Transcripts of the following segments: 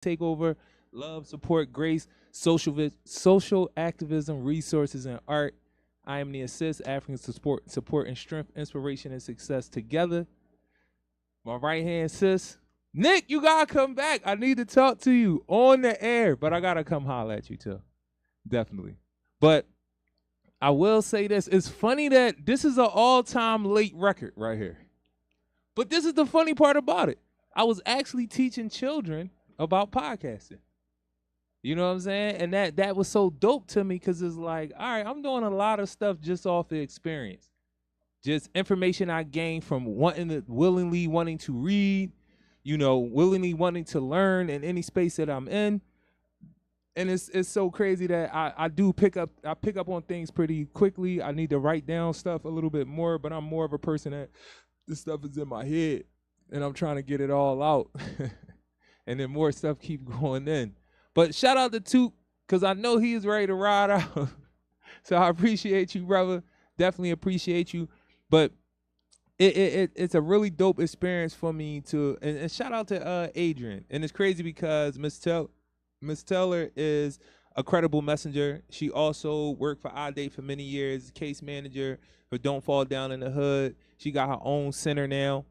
takeover, love, support, grace, social activism, resources, and art. I am the assist, African support and strength, inspiration and success together. My right hand sis, Nick, you gotta come back. I need to talk to you on the air, but I gotta come holler at you too, definitely. But I will say this: it's funny that this is an all-time late record right here. But this is the funny part about it. I was actually teaching children about podcasting. You know what I'm saying? And that was so dope to me because it's like, all right, I'm doing a lot of stuff just off the experience. Just information I gained from willingly wanting to read, willingly wanting to learn in any space that I'm in. And it's so crazy that I pick up on things pretty quickly. I need to write down stuff a little bit more, but I'm more of a person that this stuff is in my head and I'm trying to get it all out. And then more stuff keep going in. But shout out to Toot, because I know he's ready to ride out. So I appreciate you, brother. Definitely appreciate you. But it's a really dope experience for me to, and shout out to Adrian. And it's crazy because Miss Teller is a credible messenger. She also worked for iDate for many years, case manager for Don't Fall Down in the Hood. She got her own center now,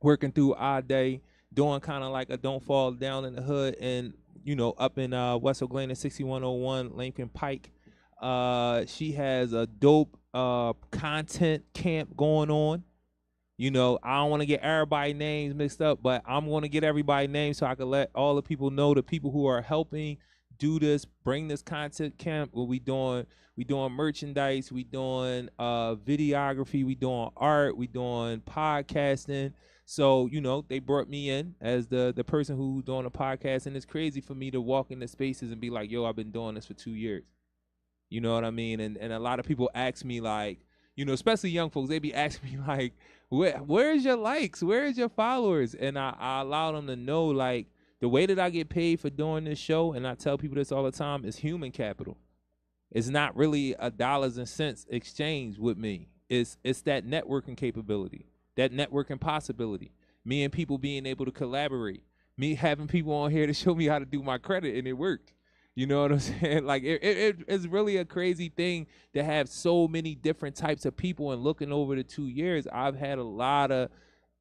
working through iDate, doing kind of like a Don't Fall Down in the Hood, and up in West Oglala, 6101 Lincoln Pike. She has a dope content camp going on. I don't want to get everybody's names mixed up, but I'm going to get everybody's names so I can let all the people know, the people who are helping do this, bring this content camp. What we doing merchandise, we doing videography, we doing art, we doing podcasting. So, they brought me in as the person who's doing a podcast, and it's crazy for me to walk into spaces and be like, yo, I've been doing this for 2 years. You know what I mean? And a lot of people ask me like, especially young folks, they be asking me like, where's your likes? Where's your followers? And I allow them to know, like, the way that I get paid for doing this show, and I tell people this all the time, is human capital. It's not really a dollars and cents exchange with me. It's that networking capability, that networking possibility. Me and people being able to collaborate. Me having people on here to show me how to do my credit, and it worked. You know what I'm saying? Like, it's really a crazy thing to have so many different types of people. And looking over the 2 years, I've had a lot of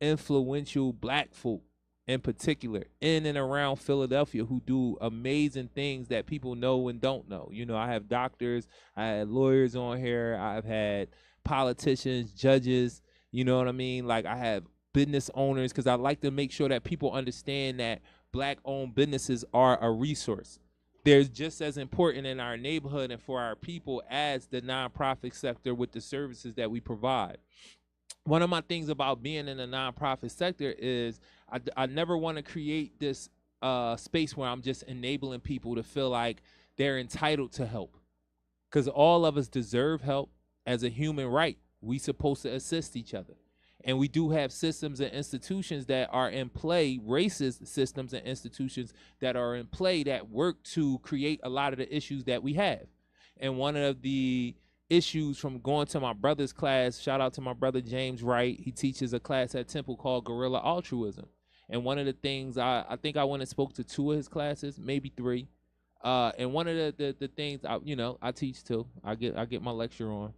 influential black folk in particular in and around Philadelphia who do amazing things that people know and don't know. I have doctors, I had lawyers on here, I've had politicians, judges, you know what I mean? Like, I have business owners, because I like to make sure that people understand that black-owned businesses are a resource. They're just as important in our neighborhood and for our people as the nonprofit sector with the services that we provide. One of my things about being in the nonprofit sector is I never want to create this space where I'm just enabling people to feel like they're entitled to help, because all of us deserve help as a human right. We supposed to assist each other. And we do have systems and institutions that are in play, racist systems and institutions that are in play that work to create a lot of the issues that we have. And one of the issues from going to my brother's class, shout out to my brother James Wright, he teaches a class at Temple called Guerrilla Altruism. And one of the things, I think I went and spoke to 2 of his classes, maybe 3. And one of the things, I teach too. I get my lecture on.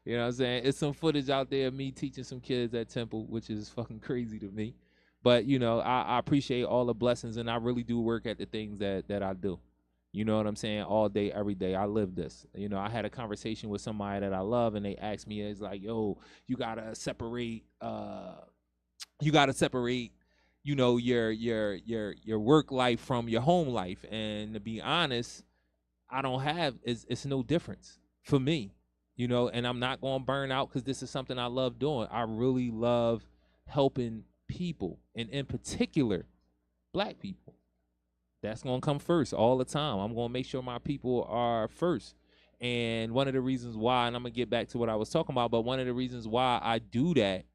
You know what I'm saying? It's some footage out there of me teaching some kids at Temple, which is fucking crazy to me. But, I appreciate all the blessings, and I really do work at the things that I do. You know what I'm saying? All day, every day. I live this. I had a conversation with somebody that I love, and they asked me, it's like, yo, you gotta separate, your work life from your home life. And to be honest, it's no difference for me. And I'm not going to burn out, because this is something I love doing. I really love helping people, and in particular, black people. That's going to come first all the time. I'm going to make sure my people are first. And one of the reasons why, and I'm going to get back to what I was talking about, but one of the reasons why I do that,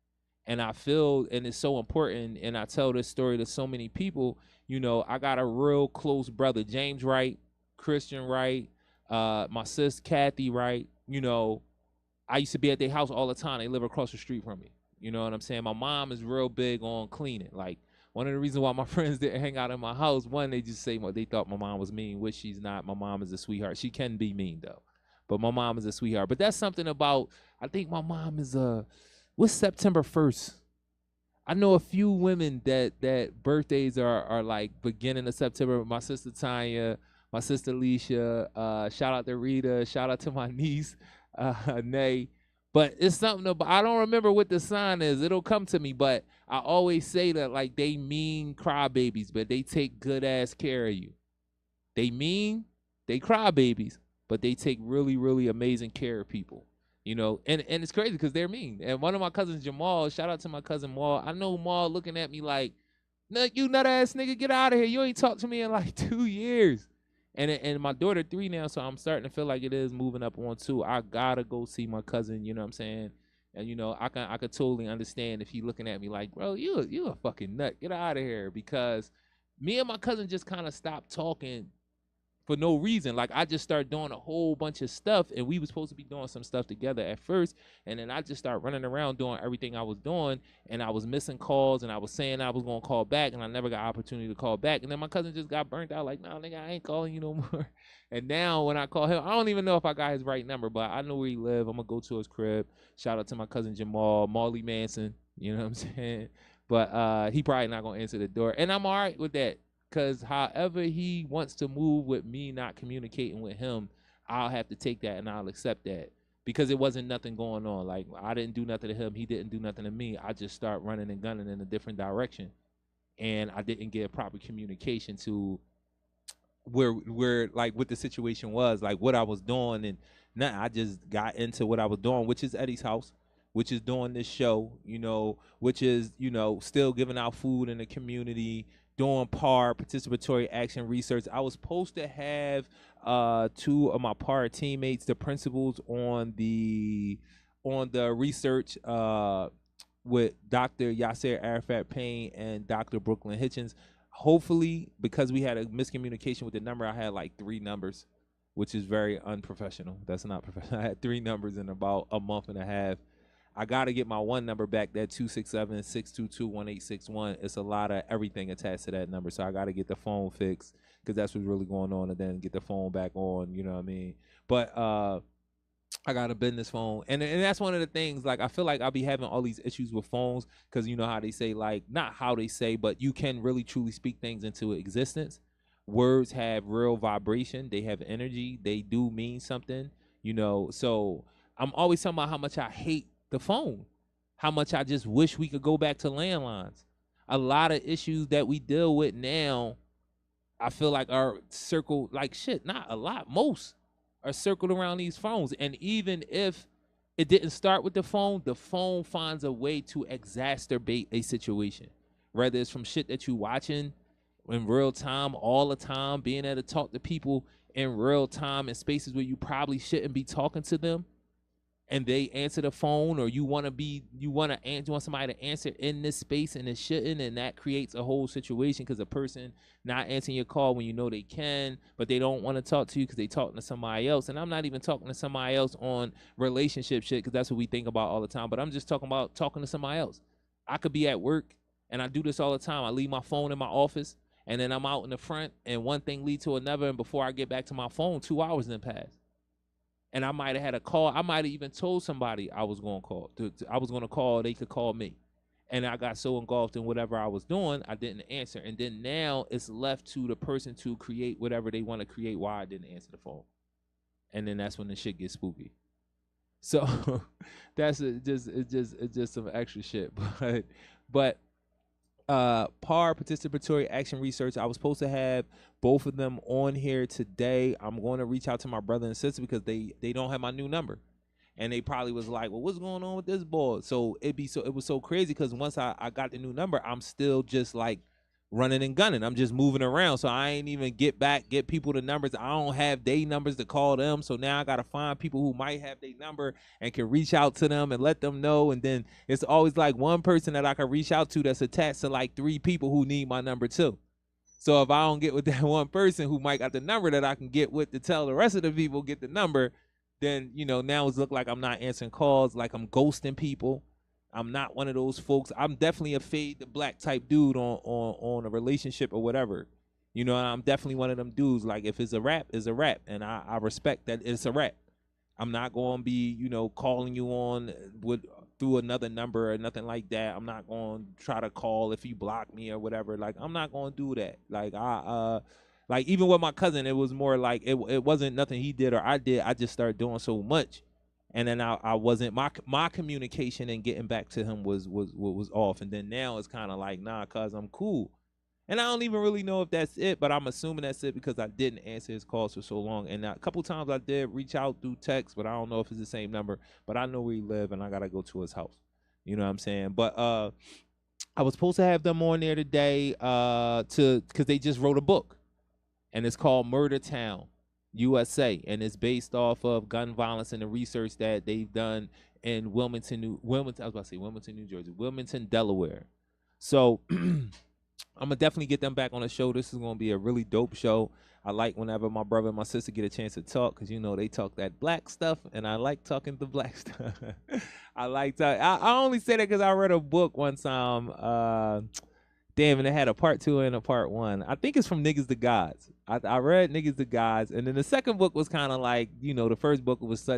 and I feel, and it's so important, and I tell this story to so many people, I got a real close brother, James Wright, Christian Wright, my sis, Kathy Wright. I used to be at their house all the time. They live across the street from me. You know what I'm saying? My mom is real big on cleaning. Like, One of the reasons why my friends didn't hang out in my house, one, they just say they thought my mom was mean, which she's not. My mom is a sweetheart. She can be mean though, but my mom is a sweetheart. But that's something about, I think my mom is what's September 1st? I know a few women that birthdays are like beginning of September. My sister Tanya, my sister Alicia, shout out to Rita, shout out to my niece, Nay. But it's something about, I don't remember what the sign is. It'll come to me, but I always say that like they mean crybabies, but they take good ass care of you. They crybabies, but they take really, really amazing care of people. You know, and it's crazy because they're mean. And one of my cousins, Jamal, shout out to my cousin Maul. I know Maul looking at me like, you nut ass nigga, get out of here. You ain't talked to me in like 2 years. And my daughter 3 now, so I'm starting to feel like it is moving up on 2. I gotta go see my cousin, you know what I'm saying? And you know, I could totally understand if he looking at me like, bro, you a fucking nut. Get out of here. Because me and my cousin just kind of stopped talking for no reason. Like, I just started doing a whole bunch of stuff, and we were supposed to be doing some stuff together at first, and then I just started running around doing everything I was doing, and I was missing calls, and I was saying I was going to call back, and I never got opportunity to call back. And then my cousin just got burnt out, like, nah, nigga, I ain't calling you no more. And now when I call him, I don't even know if I got his right number, but I know where he live. I'm going to go to his crib. Shout out to my cousin Jamal, Marley Manson, you know what I'm saying? But he probably not going to answer the door, and I'm all right with that. Because however he wants to move with me not communicating with him, I'll have to take that and I'll accept that. Because it wasn't nothing going on. Like, I didn't do nothing to him. He didn't do nothing to me. I just start running and gunning in a different direction. And I didn't get proper communication to where like what the situation was, like what I was doing. And nothing. I just got into what I was doing, which is Eddie's house, which is doing this show, you know, which is, you know, still giving out food in the community, doing PAR, participatory action research. I was supposed to have 2 of my PAR teammates, the principals, on the research with Dr. Yasser Arafat Payne and Dr. Brooklyn Hitchens. Hopefully, because we had a miscommunication with the number, I had like 3 numbers, which is very unprofessional. That's not professional. I had 3 numbers in about a month and a half. I got to get my one number back, that 267-622-1861. It's a lot of everything attached to that number. So I got to get the phone fixed because that's what's really going on, and then get the phone back on, you know what I mean? But I got a business phone. And that's one of the things, like, I feel like I'll be having all these issues with phones because you know how they say, like, not how they say, but you can really truly speak things into existence. Words have real vibration. They have energy. They do mean something, you know? So I'm always talking about how much I hate the phone, how much I just wish we could go back to landlines. A lot of issues that we deal with now, I feel like are circled, like shit, not a lot, most are circled around these phones. And even if it didn't start with the phone finds a way to exacerbate a situation, whether it's from shit that you watching in real time all the time, being able to talk to people in real time in spaces where you probably shouldn't be talking to them, and they answer the phone, or you want somebody to answer in this space and it shouldn't, and that creates a whole situation because a person not answering your call when you know they can, but they don't want to talk to you because they talking to somebody else. And I'm not even talking to somebody else on relationship shit because that's what we think about all the time, but I'm just talking about talking to somebody else. I could be at work, and I do this all the time. I leave my phone in my office, and then I'm out in the front, and one thing leads to another, and before I get back to my phone, 2 hours then pass. And I might have had a call. I might have even told somebody I was going to call. I was going to call. They could call me. And I got so engulfed in whatever I was doing, I didn't answer. And then now it's left to the person to create whatever they want to create while I didn't answer the phone. And then that's when the shit gets spooky. So that's just some extra shit. But PAR, participatory action research, I was supposed to have both of them on here today. I'm going to reach out to my brother and sister because they don't have my new number, and they probably was like, well, what's going on with this boy? So it was so crazy because once I got the new number, I'm still just like running and gunning. I'm just moving around, so I ain't even get people the numbers. I don't have their numbers to call them, so now I gotta find people who might have their number and can reach out to them and let them know. And then it's always like one person that I can reach out to that's attached to like 3 people who need my number too. So if I don't get with that one person who might got the number that I can get with to tell the rest of the people get the number, then, you know, now it's look like I'm not answering calls, like I'm ghosting people. I'm not one of those folks. I'm definitely a fade the black type dude on a relationship or whatever. You know, I'm definitely one of them dudes. Like, if it's a rap, it's a rap. And I respect that it's a rap. I'm not going to be, you know, calling you on through another number or nothing like that. I'm not going to try to call if you block me or whatever. Like, I'm not going to do that. Like, like, even with my cousin, it was more like it wasn't nothing he did or I did. I just started doing so much. And then I wasn't, my communication and getting back to him was off. And then now it's kind of like, nah, cuz I'm cool. And I don't even really know if that's it, but I'm assuming that's it because I didn't answer his calls for so long. And a couple times I did reach out through text, but I don't know if it's the same number. But I know where he live, and I got to go to his house. You know what I'm saying? But I was supposed to have them on there today because they just wrote a book. And it's called Murder Town, USA. And it's based off of gun violence and the research that they've done in Wilmington, New Jersey, Wilmington, Delaware. So I'm going to definitely get them back on the show. This is going to be a really dope show. I like whenever my brother and my sister get a chance to talk because, you know, they talk that black stuff, and I like talking the black stuff. I only say that because I read a book one time. And it had a part 2 and a part 1. I think it's from Niggas to Gods. I read Niggas to Gods, and then the second book was kind of like, you know, the first book was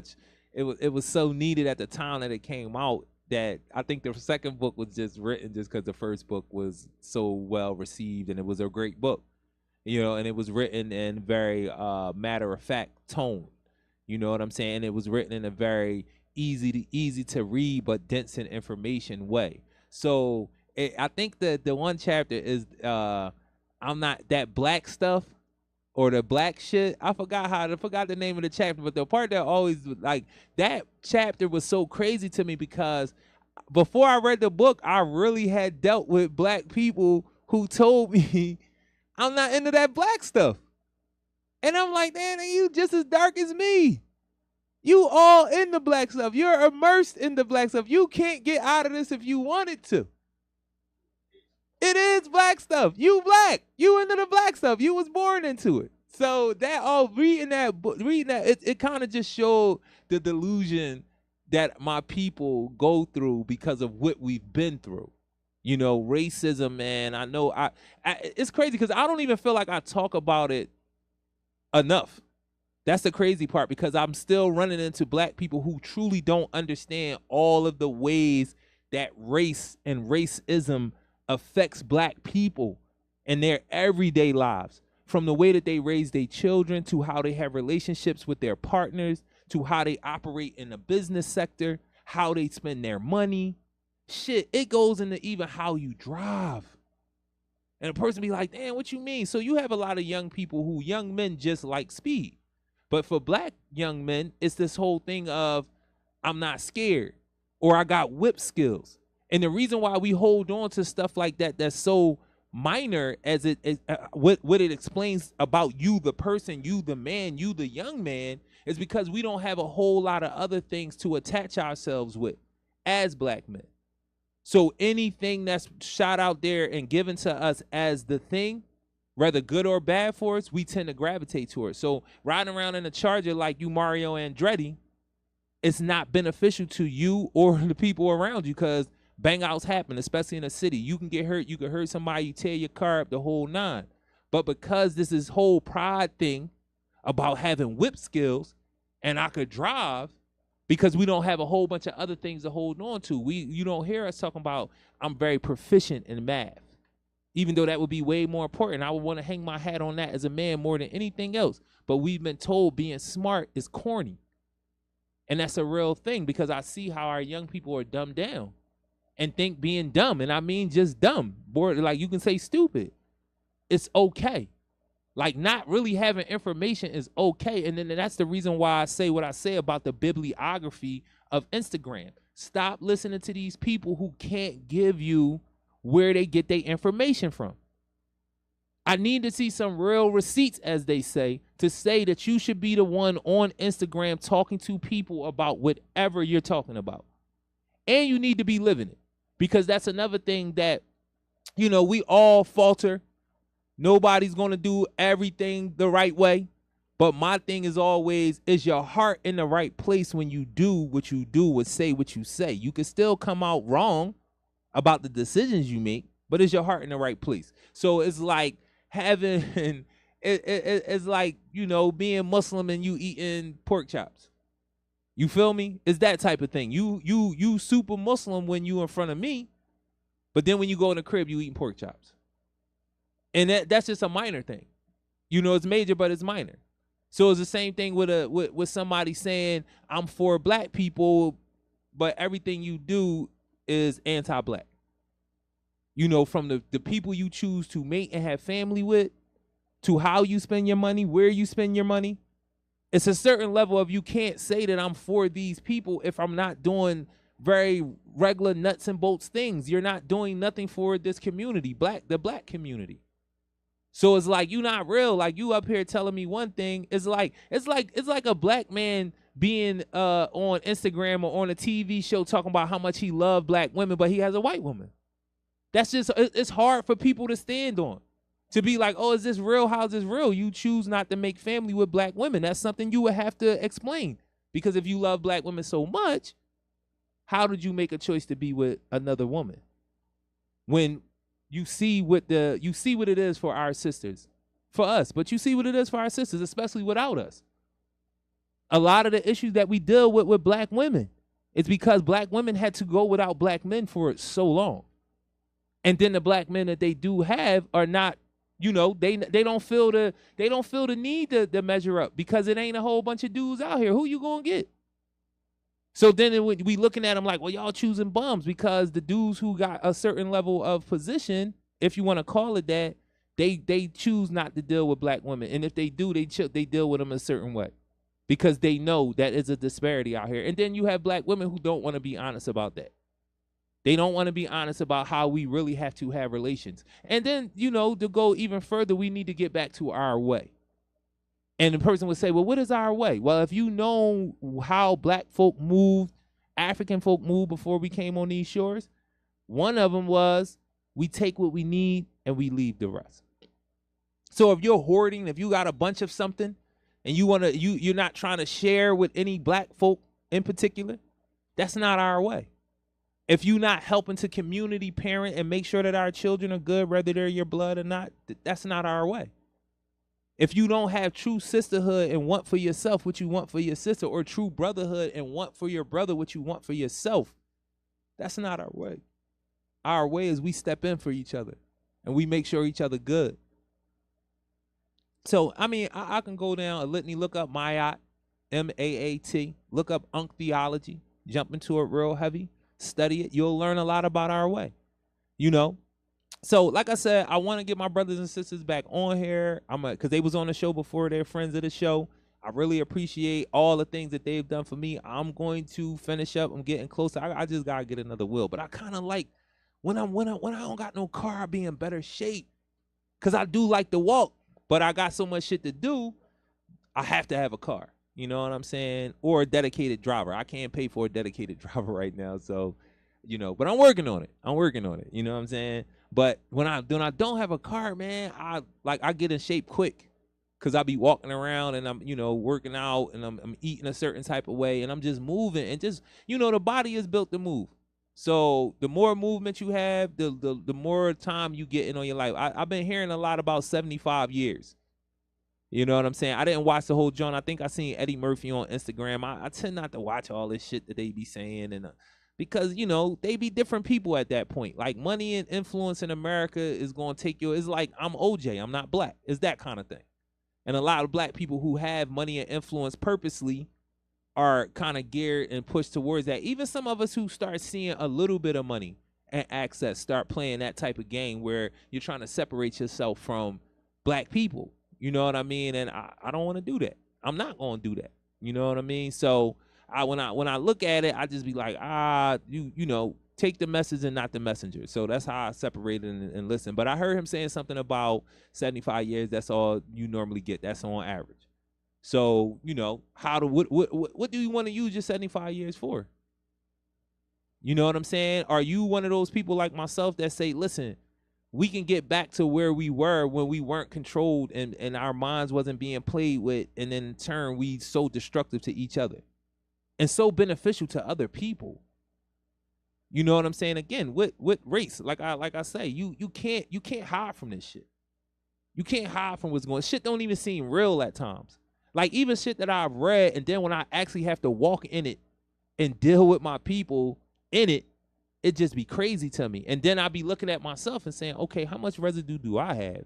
it was so needed at the time that it came out, that I think the second book was just written just because the first book was so well received, and it was a great book, you know, and it was written in very matter-of-fact tone, you know what I'm saying? It was written in a very easy to read but dense in information way. So I think that the one chapter is I'm not that black stuff or the black shit. I forgot the name of the chapter, but the part that always, like, that chapter was so crazy to me because before I read the book, I really had dealt with black people who told me I'm not into that black stuff. And I'm like, man, you just as dark as me. You all in the black stuff. You're immersed in the black stuff. You can't get out of this if you wanted to. It is black stuff. You black. You into the black stuff. You was born into it. So reading that, it kind of just showed the delusion that my people go through because of what we've been through. You know, racism, man. I know it's crazy because I don't even feel like I talk about it enough. That's the crazy part, because I'm still running into black people who truly don't understand all of the ways that race and racism affects black people in their everyday lives, from the way that they raise their children to how they have relationships with their partners to how they operate in the business sector, how they spend their money. Shit, it goes into even how you drive. And a person be like, damn, what you mean? So you have a lot of young men just like speed. But for black young men, it's this whole thing of, I'm not scared, or I got whip skills. And the reason why we hold on to stuff like that that's so minor as what it explains about you, the person, you, the man, you, the young man, is because we don't have a whole lot of other things to attach ourselves with as black men. So anything that's shot out there and given to us as the thing, whether good or bad for us, we tend to gravitate towards. So riding around in a Charger like you, Mario Andretti, it's not beneficial to you or the people around you, because bang outs happen, especially in a city. You can get hurt. You can hurt somebody. You tear your car up, the whole nine. But because this is whole pride thing about having whip skills, and I could drive, because we don't have a whole bunch of other things to hold on to. You don't hear us talking about, I'm very proficient in math, even though that would be way more important. I would want to hang my hat on that as a man more than anything else. But we've been told being smart is corny. And that's a real thing, because I see how our young people are dumbed down and think being dumb, and I mean just dumb, like you can say stupid, it's okay. Like, not really having information is okay. And then that's the reason why I say what I say about the bibliography of Instagram. Stop listening to these people who can't give you where they get their information from. I need to see some real receipts, as they say, to say that you should be the one on Instagram talking to people about whatever you're talking about. And you need to be living it, because that's another thing that, you know, we all falter. Nobody's going to do everything the right way. But my thing is always, is your heart in the right place when you do what you do, or say what you say? You can still come out wrong about the decisions you make, but is your heart in the right place? So it's like having, it's like, you know, being Muslim and you eating pork chops. You feel me? It's that type of thing. You super Muslim when you in front of me, but then when you go in the crib, you eating pork chops. And that's just a minor thing. You know, it's major, but it's minor. So it's the same thing with somebody saying, I'm for black people, but everything you do is anti-black. You know, from the people you choose to mate and have family with, to how you spend your money, where you spend your money. It's a certain level of, you can't say that I'm for these people if I'm not doing very regular nuts and bolts things. You're not doing nothing for this community, the black community. So it's like, you not real. Like, you up here telling me one thing. It's like a black man being on Instagram or on a TV show talking about how much he loved black women, but he has a white woman. That's just, it's hard for people to stand on. To be like, oh, is this real? How's this real? You choose not to make family with black women. That's something you would have to explain. Because if you love black women so much, how did you make a choice to be with another woman? When you see what it is for our sisters, for us, but you see what it is for our sisters, especially without us. A lot of the issues that we deal with black women, it's because black women had to go without black men for so long. And then the black men that they do have are not, you know, they don't feel the need to measure up, because it ain't a whole bunch of dudes out here. Who you gonna get? So then we looking at them like, well, y'all choosing bums, because the dudes who got a certain level of position, if you want to call it that, they choose not to deal with black women. And if they do, they deal with them a certain way, because they know that is a disparity out here. And then you have black women who don't want to be honest about that. They don't want to be honest about how we really have to have relations. And then, you know, to go even further, we need to get back to our way. And the person would say, well, what is our way? Well, if you know how black folk moved, African folk moved before we came on these shores, one of them was, we take what we need and we leave the rest. So if you're hoarding, if you got a bunch of something and you're not trying to share with any black folk in particular, that's not our way. If you're not helping to community parent and make sure that our children are good, whether they're your blood or not, that's not our way. If you don't have true sisterhood and want for yourself what you want for your sister, or true brotherhood and want for your brother what you want for yourself, that's not our way. Our way is we step in for each other and we make sure each other good. So, I mean, I can go down a litany, look up Mayat, M-A-A-T, look up Unk Theology, jump into it real heavy, study it. You'll learn a lot about our way, you know? So, like I said, I want to get my brothers and sisters back on here. Because they was on the show before. They're friends of the show. I really appreciate all the things that they've done for me. I'm going to finish up. I'm getting closer. I just got to get another wheel. But I kind of like when I don't got no car, I be in better shape. Because I do like to walk, but I got so much shit to do, I have to have a car. You know what I'm saying? Or a dedicated driver. I can't pay for a dedicated driver right now. So, you know, but I'm working on it. You know what I'm saying? But when I don't have a car, man, I get in shape quick, because I be walking around and I'm, you know, working out and I'm eating a certain type of way and I'm just moving, and just, you know, the body is built to move. So the more movement you have, the more time you get in on your life. I've been hearing a lot about 75 years. You know what I'm saying? I didn't watch the whole joint. I think I seen Eddie Murphy on Instagram. I tend not to watch all this shit that they be saying, and because, you know, they be different people at that point. Like, money and influence in America is going to take you. It's like, I'm OJ, I'm not black. It's that kind of thing. And a lot of black people who have money and influence purposely are kind of geared and pushed towards that. Even some of us who start seeing a little bit of money and access start playing that type of game where you're trying to separate yourself from black people. You know what I mean? And I don't want to do that. I'm not going to do that. You know what I mean? So when I look at it, I just be like, you know, take the message and not the messenger. So that's how I separate and listen. But I heard him saying something about 75 years. That's all you normally get. That's on average. So, you know, what do you want to use your 75 years for? You know what I'm saying? Are you one of those people like myself that say, listen, we can get back to where we were when we weren't controlled and our minds wasn't being played with, and then in turn we so destructive to each other and so beneficial to other people. You know what I'm saying? Again, with race, like I say, you can't hide from this shit. You can't hide from what's going on. Shit don't even seem real at times. Like even shit that I've read, and then when I actually have to walk in it and deal with my people in it, it just be crazy to me. And then I be looking at myself and saying, okay, how much residue do I have?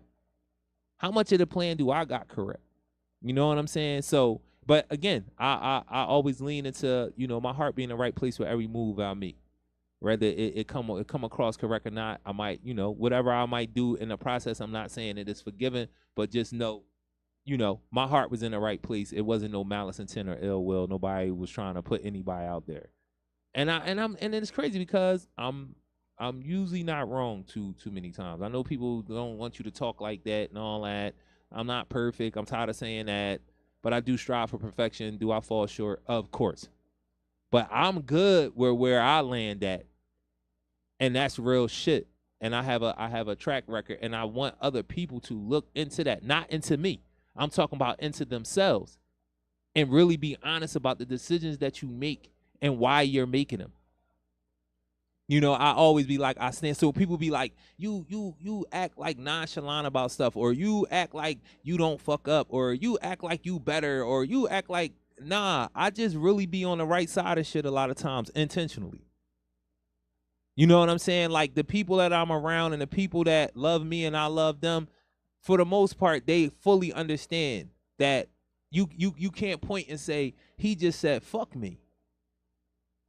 How much of the plan do I got correct? You know what I'm saying? So, but again, I always lean into, you know, my heart being in the right place for every move I make. Whether it come across correct or not, I might, you know, whatever I might do in the process, I'm not saying it is forgiven, but just know, you know, my heart was in the right place. It wasn't no malice intent or ill will. Nobody was trying to put anybody out there. And it's crazy because I'm usually not wrong too many times. I know people don't want you to talk like that and all that. I'm not perfect. I'm tired of saying that, but I do strive for perfection. Do I fall short? Of course. But I'm good where I land at. And that's real shit. And I have a track record, and I want other people to look into that, not into me. I'm talking about into themselves, and really be honest about the decisions that you make and why you're making them. You know, I always be like, I stand. So people be like, you act like nonchalant about stuff, or you act like you don't fuck up, or you act like you better, or you act like, nah, I just really be on the right side of shit a lot of times intentionally. You know what I'm saying? Like the people that I'm around and the people that love me and I love them, for the most part, they fully understand that you can't point and say, he just said, fuck me.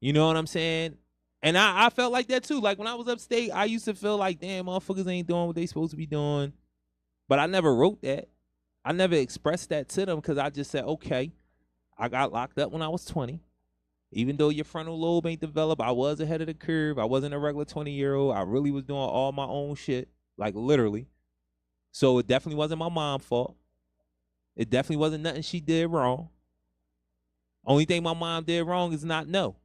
You know what I'm saying? And I felt like that too. Like when I was upstate, I used to feel like, damn, motherfuckers ain't doing what they supposed to be doing. But I never wrote that. I never expressed that to them because I just said, okay, I got locked up when I was 20. Even though your frontal lobe ain't developed, I was ahead of the curve. I wasn't a regular 20-year-old. I really was doing all my own shit, like literally. So it definitely wasn't my mom's fault. It definitely wasn't nothing she did wrong. Only thing my mom did wrong is not know.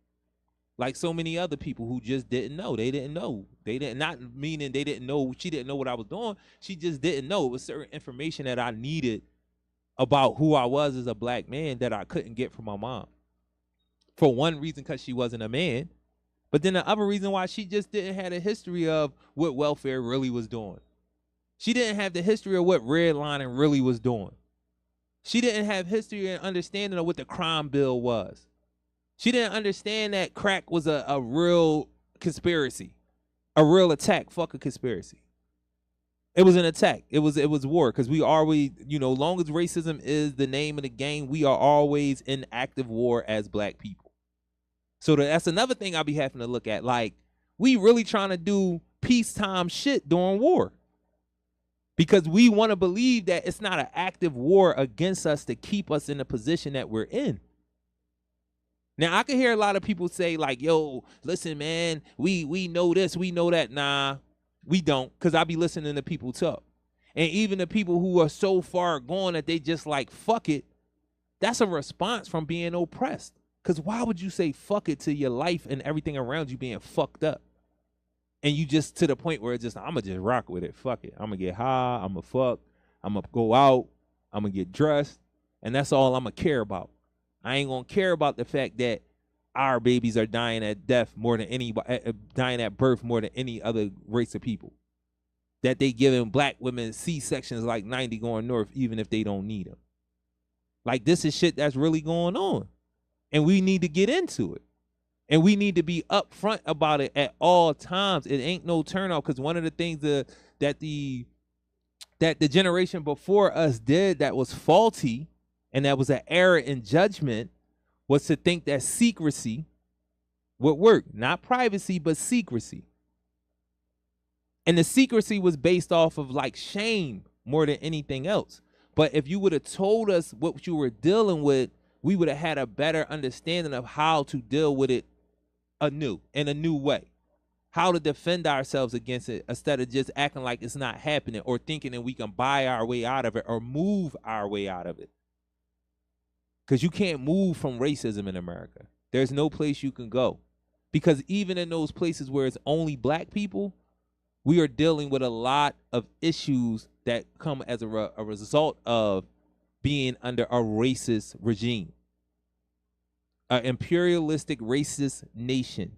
Like so many other people who just didn't know. They didn't know. They didn't, not meaning they didn't know. She didn't know what I was doing. She just didn't know. It was certain information that I needed about who I was as a black man that I couldn't get from my mom. For one reason, because she wasn't a man. But then the other reason why, she just didn't have a history of what welfare really was doing. She didn't have the history of what redlining really was doing. She didn't have history and understanding of what the crime bill was. She didn't understand that crack was a real conspiracy, a real attack. Fuck a conspiracy. It was an attack. It was war, because we always, you know, long as racism is the name of the game, we are always in active war as black people. So that's another thing I'll be having to look at. Like, we really trying to do peacetime shit during war, because we want to believe that it's not an active war against us to keep us in the position that we're in. Now, I can hear a lot of people say like, yo, listen, man, we know this, we know that. Nah, we don't, because I be listening to people talk. And even the people who are so far gone that they just like, fuck it, that's a response from being oppressed. Because why would you say fuck it to your life and everything around you being fucked up? And you just to the point where it's just, I'm going to just rock with it. Fuck it. I'm going to get high. I'm going to fuck. I'm going to go out. I'm going to get dressed. And that's all I'm going to care about. I ain't going to care about the fact that our babies are dying at death more than anybody, dying at birth more than any other race of people. That they giving black women C-sections like 90 going north, even if they don't need them. Like, this is shit that's really going on. And we need to get into it. And we need to be upfront about it at all times. It ain't no turnout, because one of the things that the generation before us did that was faulty, and that was an error in judgment, was to think that secrecy would work. Not privacy, but secrecy. And the secrecy was based off of like shame more than anything else. But if you would have told us what you were dealing with, we would have had a better understanding of how to deal with it in a new way. How to defend ourselves against it, instead of just acting like it's not happening, or thinking that we can buy our way out of it or move our way out of it. Because you can't move from racism in America. There's no place you can go. Because even in those places where it's only black people, We are dealing with a lot of issues that come as a result of being under a racist regime, an imperialistic racist nation,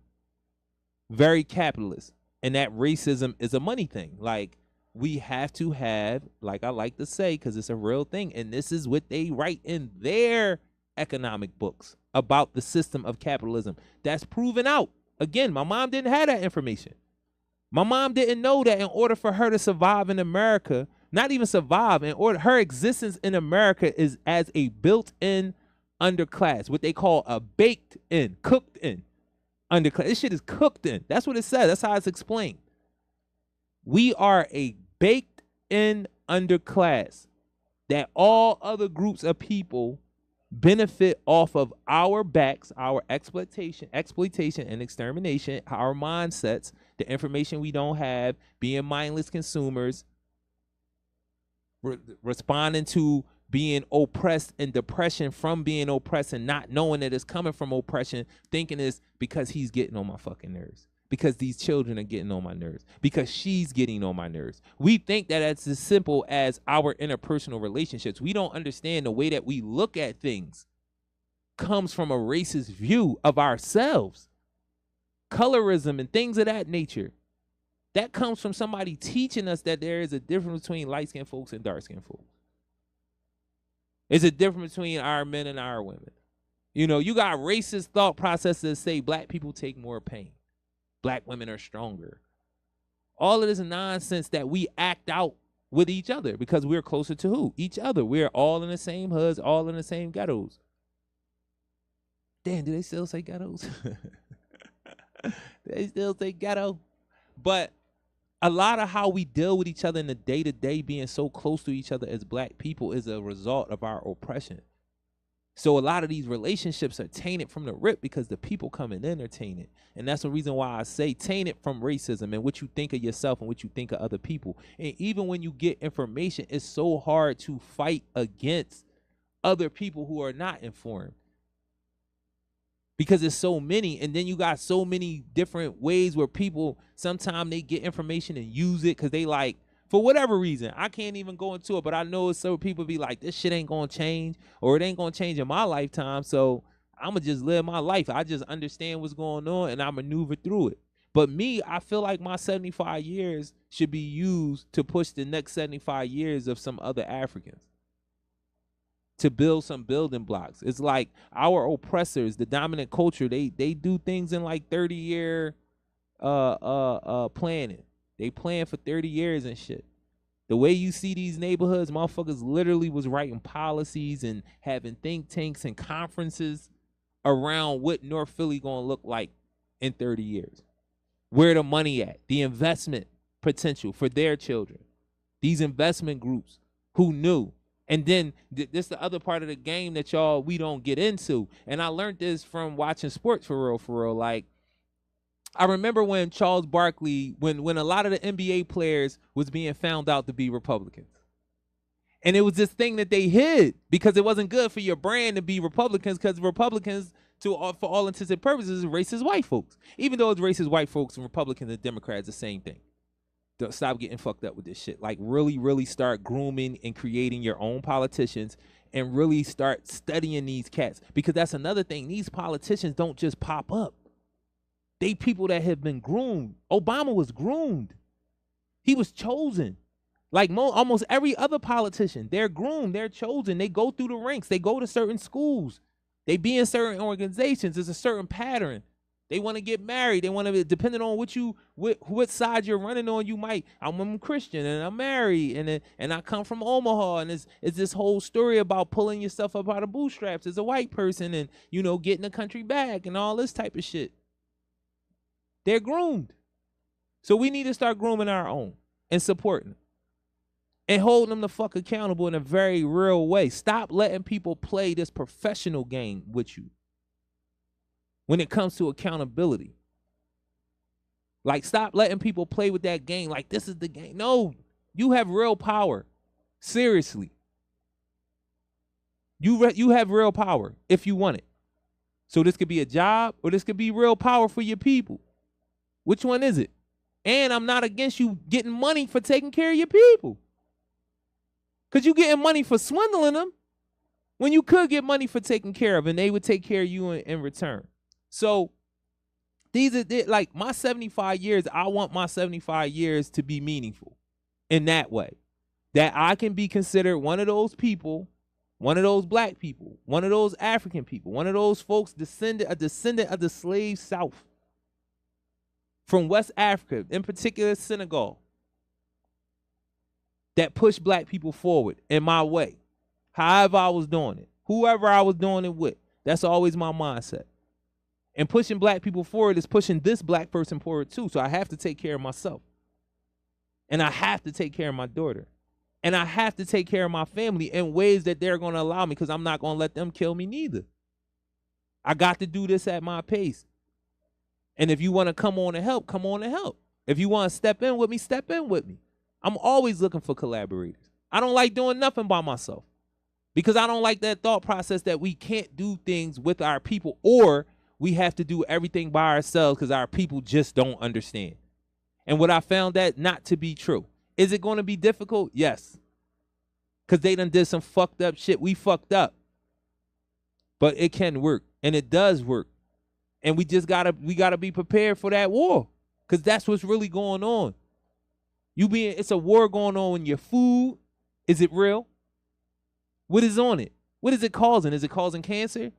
very capitalist. And that racism is a money thing. Like, we have to have, like I like to say, because it's a real thing, and this is what they write in their economic books about the system of capitalism. That's proven out. Again, my mom didn't have that information. My mom didn't know that in order for her to survive in America, not even survive, in order her existence in America is as a built-in underclass, what they call a baked-in, cooked-in underclass. This shit is cooked in. That's what it says. That's how it's explained. We are a baked-in underclass that all other groups of people benefit off of our backs, our exploitation and extermination, our mindsets, the information we don't have, being mindless consumers, responding to being oppressed and depression from being oppressed and not knowing that it's coming from oppression, thinking it's because he's getting on my fucking nerves, because these children are getting on my nerves, because she's getting on my nerves. We think that it's as simple as our interpersonal relationships. We don't understand the way that we look at things comes from a racist view of ourselves. Colorism and things of that nature. That comes from somebody teaching us that there is a difference between light-skinned folks and dark-skinned folks. There's a difference between our men and our women. You know, you got racist thought processes that say black people take more pain. Black women are stronger. All of this nonsense that we act out with each other because we're closer to who? Each other. We're all in the same hoods, all in the same ghettos. Damn, do they still say ghettos? They still say ghetto. But a lot of how we deal with each other in the day-to-day, being so close to each other as black people, is a result of our oppression. So a lot of these relationships are tainted from the rip because the people coming in are tainted. And that's the reason why I say tainted from racism and what you think of yourself and what you think of other people. And even when you get information, it's so hard to fight against other people who are not informed, because there's so many, and then you got so many different ways where people, sometimes they get information and use it because they like, for whatever reason, I can't even go into it, but I know some people be like, this shit ain't gonna change, or it ain't gonna change in my lifetime, so I'm gonna just live my life. I just understand what's going on and I maneuver through it. But me, I feel like my 75 years should be used to push the next 75 years of some other Africans, to build some building blocks. It's like our oppressors, the dominant culture, they do things in like 30-year planning. They plan for 30 years and shit. The way you see these neighborhoods, motherfuckers literally was writing policies and having think tanks and conferences around what North Philly gonna look like in 30 years. Where the money at? The investment potential for their children. These investment groups who knew. And then this the other part of the game that we don't get into. And I learned this from watching sports for real. Like, I remember when Charles Barkley, when a lot of the NBA players was being found out to be Republicans. And it was this thing that they hid because it wasn't good for your brand to be Republicans, because Republicans, for all intents and purposes, is racist white folks. Even though it's racist white folks and Republicans and Democrats, the same thing. Stop getting fucked up with this shit. Like, really start grooming and creating your own politicians and really start studying these cats. Because that's another thing. These politicians don't just pop up. They people that have been groomed. Obama was groomed. He was chosen. Like almost every other politician, they're groomed, they're chosen. They go through the ranks. They go to certain schools. They be in certain organizations. There's a certain pattern. They want to get married. They want to, depending on what side you're running on, I'm Christian and I'm married and I come from Omaha, and it's this whole story about pulling yourself up out of bootstraps as a white person and, getting a country bag and all this type of shit. They're groomed. So we need to start grooming our own and supporting them and holding them the fuck accountable in a very real way. Stop letting people play this professional game with you. When it comes to accountability, like, stop letting people play with that game like this is the game. No, you have real power. Seriously. You have real power if you want it. So this could be a job or this could be real power for your people. Which one is it? And I'm not against you getting money for taking care of your people. Because you getting money for swindling them when you could get money for taking care of, and they would take care of you in return. So these are like my 75 years. I want my 75 years to be meaningful in that way, that I can be considered one of those people, one of those black people, one of those African people, one of those folks a descendant of the slave South from West Africa, in particular Senegal, that pushed black people forward in my way, however I was doing it, whoever I was doing it with. That's always my mindset. And pushing black people forward is pushing this black person forward too. So I have to take care of myself. And I have to take care of my daughter. And I have to take care of my family in ways that they're going to allow me, because I'm not going to let them kill me neither. I got to do this at my pace. And if you want to come on and help, come on and help. If you want to step in with me, step in with me. I'm always looking for collaborators. I don't like doing nothing by myself, because I don't like that thought process that we can't do things with our people, or we have to do everything by ourselves because our people just don't understand. And what I found that not to be true. Is it going to be difficult? Yes. Because they done did some fucked up shit. We fucked up. But it can work. And it does work. And we gotta be prepared for that war. Because that's what's really going on. It's a war going on in your food. Is it real? What is on it? What is it causing? Is it causing cancer?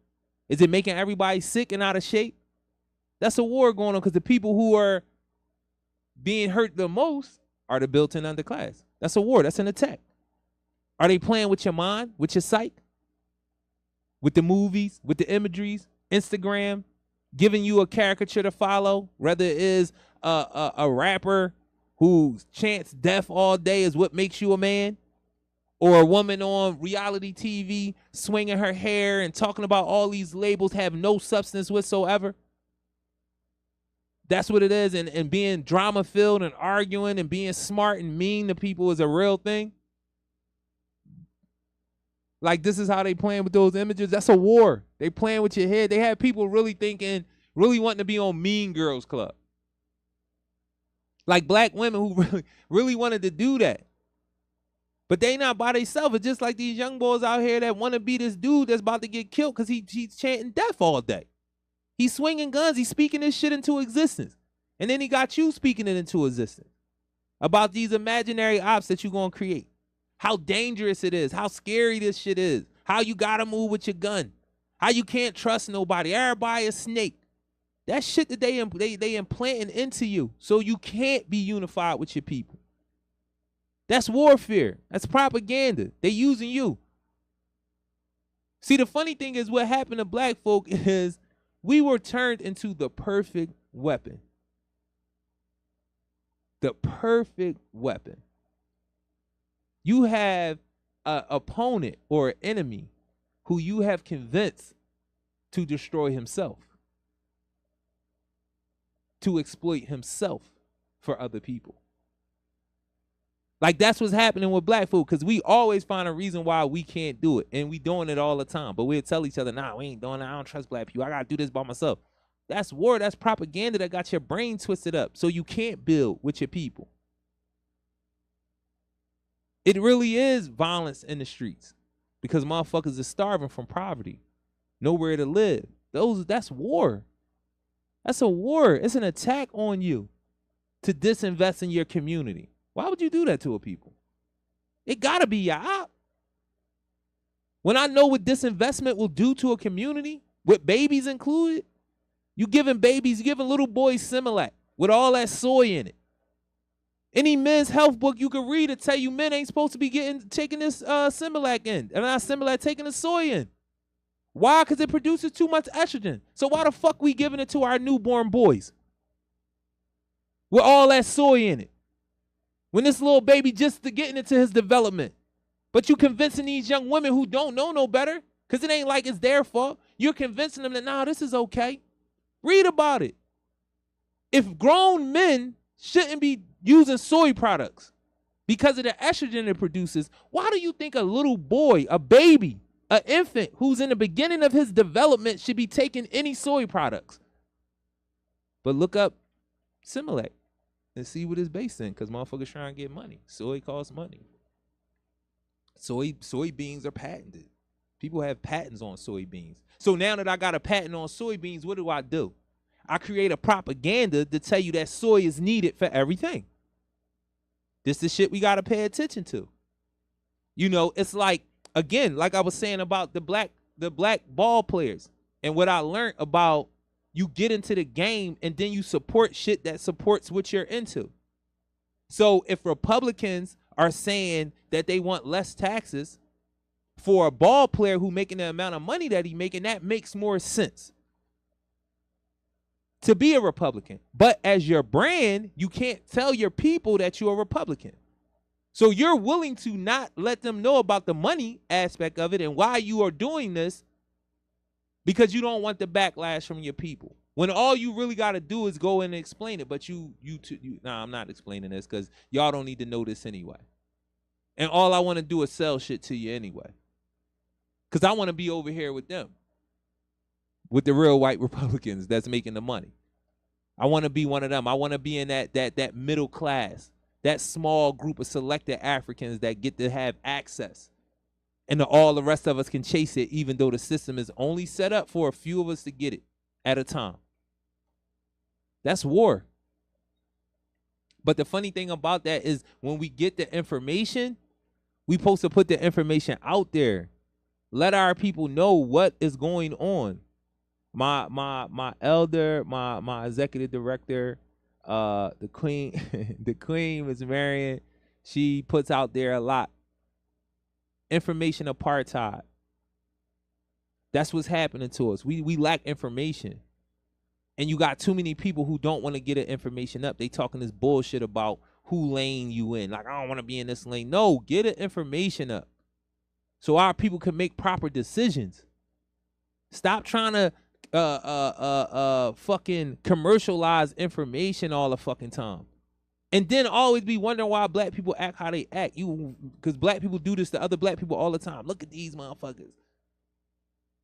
Is it making everybody sick and out of shape? That's a war going on, because the people who are being hurt the most are the built-in underclass. That's a war. That's an attack. Are they playing with your mind, with your psyche, with the movies, with the imageries, Instagram, giving you a caricature to follow, whether it is a rapper who chants death all day is what makes you a man, or a woman on reality TV swinging her hair and talking about all these labels have no substance whatsoever? That's what it is. And being drama-filled and arguing and being smart and mean to people is a real thing. Like, this is how they playing with those images. That's a war. They playing with your head. They have people really wanting to be on Mean Girls Club. Like black women who really wanted to do that. But they not by themselves. It's just like these young boys out here that want to be this dude that's about to get killed because he's chanting death all day. He's swinging guns. He's speaking this shit into existence. And then he got you speaking it into existence about these imaginary ops that you're going to create. How dangerous it is. How scary this shit is. How you got to move with your gun. How you can't trust nobody. Everybody a snake. That shit that they implanting into you so you can't be unified with your people. That's warfare. That's propaganda. They using you. See, the funny thing is what happened to black folk is we were turned into the perfect weapon. The perfect weapon. You have an opponent or an enemy who you have convinced to destroy himself, to exploit himself for other people. Like, that's what's happening with black folk, because we always find a reason why we can't do it, and we doing it all the time. But we'll tell each other, nah, we ain't doing it. I don't trust black people. I got to do this by myself. That's war. That's propaganda that got your brain twisted up so you can't build with your people. It really is violence in the streets because motherfuckers are starving from poverty, nowhere to live. That's war. That's a war. It's an attack on you to disinvest in your community. Why would you do that to a people? It gotta be your op. When I know what disinvestment will do to a community, with babies included, you giving little boys Similac with all that soy in it. Any men's health book you can read to tell you men ain't supposed to be taking this Similac in, and not Similac taking the soy in. Why? Because it produces too much estrogen. So why the fuck we giving it to our newborn boys with all that soy in it? When this little baby just getting into his development. But you convincing these young women who don't know no better, because it ain't like it's their fault. You're convincing them that, nah, this is okay. Read about it. If grown men shouldn't be using soy products because of the estrogen it produces, why do you think a little boy, a baby, an infant who's in the beginning of his development should be taking any soy products? But look up Similac. and see what it's based in, because motherfuckers trying to get money. Soy costs money. Soybeans are patented. People have patents on soybeans. So now that I got a patent on soybeans, what do? I create a propaganda to tell you that soy is needed for everything. This is shit we got to pay attention to. You know, it's like, again, like I was saying about the black ball players, and what I learned about, you get into the game and then you support shit that supports what you're into. So if Republicans are saying that they want less taxes for a ball player who making the amount of money that he making, that makes more sense to be a Republican. But as your brand, you can't tell your people that you're a Republican. So you're willing to not let them know about the money aspect of it and why you are doing this, because you don't want the backlash from your people. When all you really got to do is go in and explain it. But I'm not explaining this because y'all don't need to know this anyway. And all I want to do is sell shit to you anyway. Because I want to be over here with them, with the real white Republicans that's making the money. I want to be one of them. I want to be in that middle class, that small group of selected Africans that get to have access. And all the rest of us can chase it, even though the system is only set up for a few of us to get it at a time. That's war. But the funny thing about that is when we get the information, we supposed to put the information out there. Let our people know what is going on. My elder, my executive director, the queen, the queen Miss Marion, she puts out there a lot. Information apartheid. That's what's happening to us. We lack information. And you got too many people who don't want to get the information up. They talking this bullshit about who lane you in. Like, I don't want to be in this lane. No, get the information up so our people can make proper decisions. Stop trying to fucking commercialize information all the fucking time. And then always be wondering why black people act how they act. Because black people do this to other black people all the time. Look at these motherfuckers.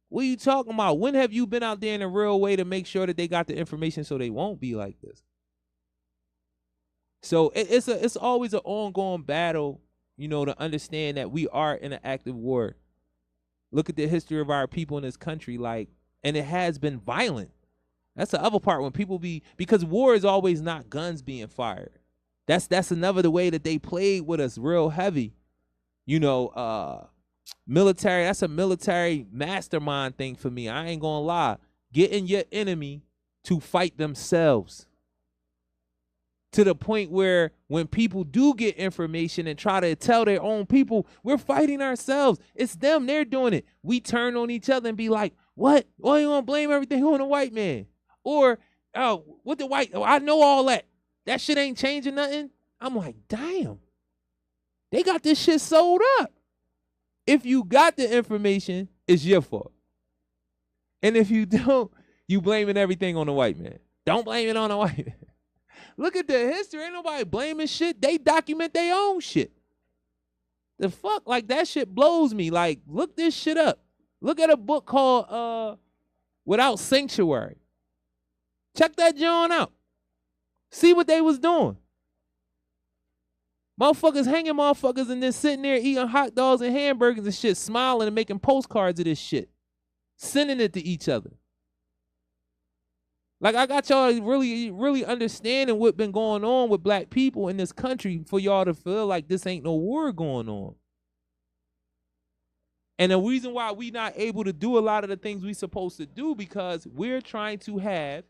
What are you talking about? When have you been out there in a real way to make sure that they got the information so they won't be like this? So it's always an ongoing battle, you know, to understand that we are in an active war. Look at the history of our people in this country, and it has been violent. That's the other part when people because war is always not guns being fired. That's another the way that they played with us real heavy. You know, military, that's a military mastermind thing for me. I ain't gonna lie. Getting your enemy to fight themselves. To the point where when people do get information and try to tell their own people, we're fighting ourselves. It's them, they're doing it. We turn on each other and be like, what? Why you want to blame everything on the white man? Or, what the white, I know all that. That shit ain't changing nothing. I'm like, damn. They got this shit sold up. If you got the information, it's your fault. And if you don't, you blaming everything on the white man. Don't blame it on the white man. Look at the history. Ain't nobody blaming shit. They document their own shit. The fuck? Like, that shit blows me. Like, look this shit up. Look at a book called Without Sanctuary. Check that joint out. See what they was doing. Motherfuckers hanging motherfuckers and then sitting there eating hot dogs and hamburgers and shit, smiling and making postcards of this shit. Sending it to each other. Like, I got y'all really, really understanding what been going on with black people in this country for y'all to feel like this ain't no war going on. And the reason why we not able to do a lot of the things we supposed to do because we're trying to have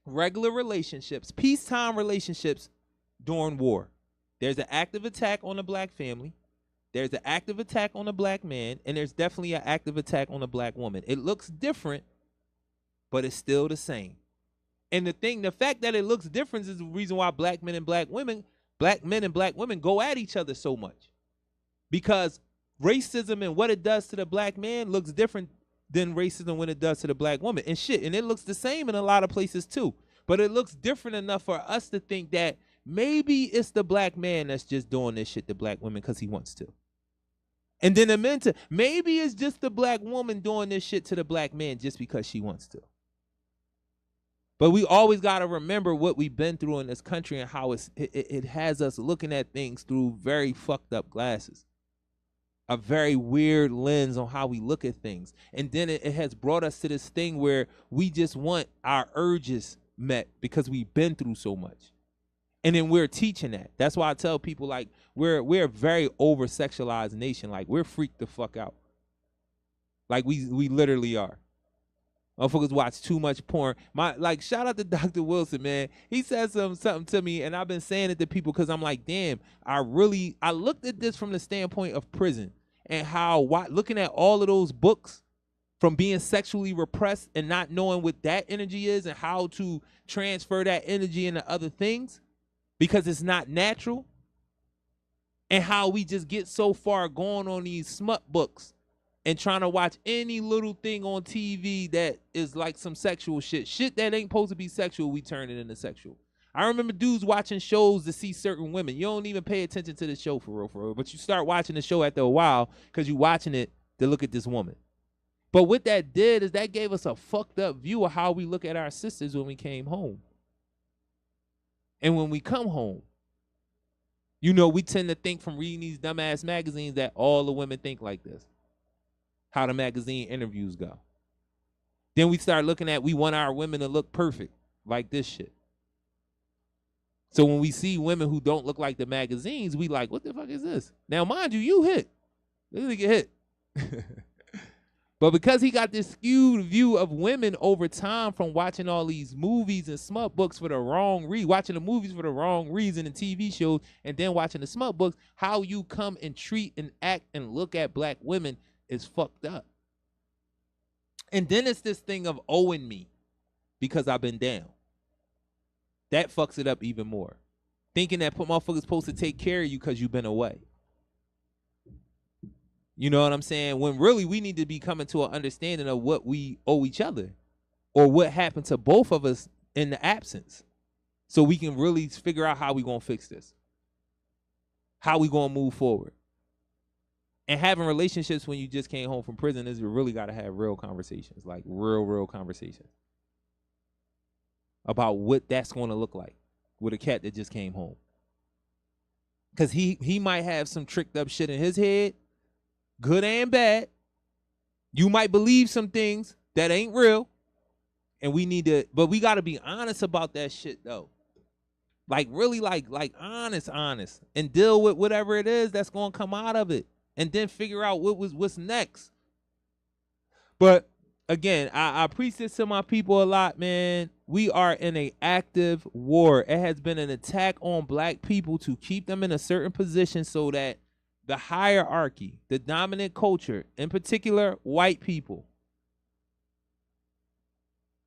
regular relationships, peacetime relationships during war. There's an active attack on the black family. There's an active attack on the black man. And there's definitely an active attack on the black woman. It looks different, but it's still the same. And the fact that it looks different is the reason why black men and black women go at each other so much. Because racism and what it does to the black man looks different than racism when it does to the black woman. And shit, and it looks the same in a lot of places too. But it looks different enough for us to think that maybe it's the black man that's just doing this shit to black women because he wants to. And then the men maybe it's just the black woman doing this shit to the black man just because she wants to. But we always got to remember what we've been through in this country and how it has us looking at things through very fucked up glasses, a very weird lens on how we look at things. And then it has brought us to this thing where we just want our urges met because we've been through so much. And then we're teaching that. That's why I tell people, like, we're a very over-sexualized nation. Like, we're freaked the fuck out. Like, we literally are. Motherfuckers watch too much porn. Shout out to Dr. Wilson, man. He said something to me, and I've been saying it to people because I'm like, damn, I looked at this from the standpoint of prison and how looking at all of those books from being sexually repressed and not knowing what that energy is and how to transfer that energy into other things because it's not natural, and how we just get so far going on these smut books and trying to watch any little thing on TV that is like some sexual shit that ain't supposed to be sexual, we turn it into sexual. I remember dudes watching shows to see certain women. You don't even pay attention to the show for real, but you start watching the show after a while because you're watching it to look at this woman. But what that did is that gave us a fucked up view of how we look at our sisters when we came home. And when we come home, you know, we tend to think from reading these dumbass magazines that all the women think like this. How the magazine interviews go. Then we start looking at, we want our women to look perfect, like this shit. So when we see women who don't look like the magazines, we like, what the fuck is this? Now, mind you hit. This nigga hit. But because he got this skewed view of women over time from watching all these movies and smut books for the wrong reason, watching the movies for the wrong reason and TV shows, and then watching the smut books, how you come and treat and act and look at black women is fucked up. And then it's this thing of owing me because I've been down. That fucks it up even more. Thinking that motherfuckers supposed to take care of you because you've been away. You know what I'm saying? When really we need to be coming to an understanding of what we owe each other or what happened to both of us in the absence, so we can really figure out how we going to fix this, how we going to move forward. And having relationships when you just came home from prison is you really got to have real conversations, like real conversations about what that's going to look like with a cat that just came home. Because he might have some tricked up shit in his head, good and bad. You might believe some things that ain't real. And but we got to be honest about that shit, though. Like, really, like honest, and deal with whatever it is that's going to come out of it. And then figure out what's next. But again, I preach this to my people a lot, man. We are in an active war. It has been an attack on black people to keep them in a certain position so that the hierarchy, the dominant culture, in particular, white people,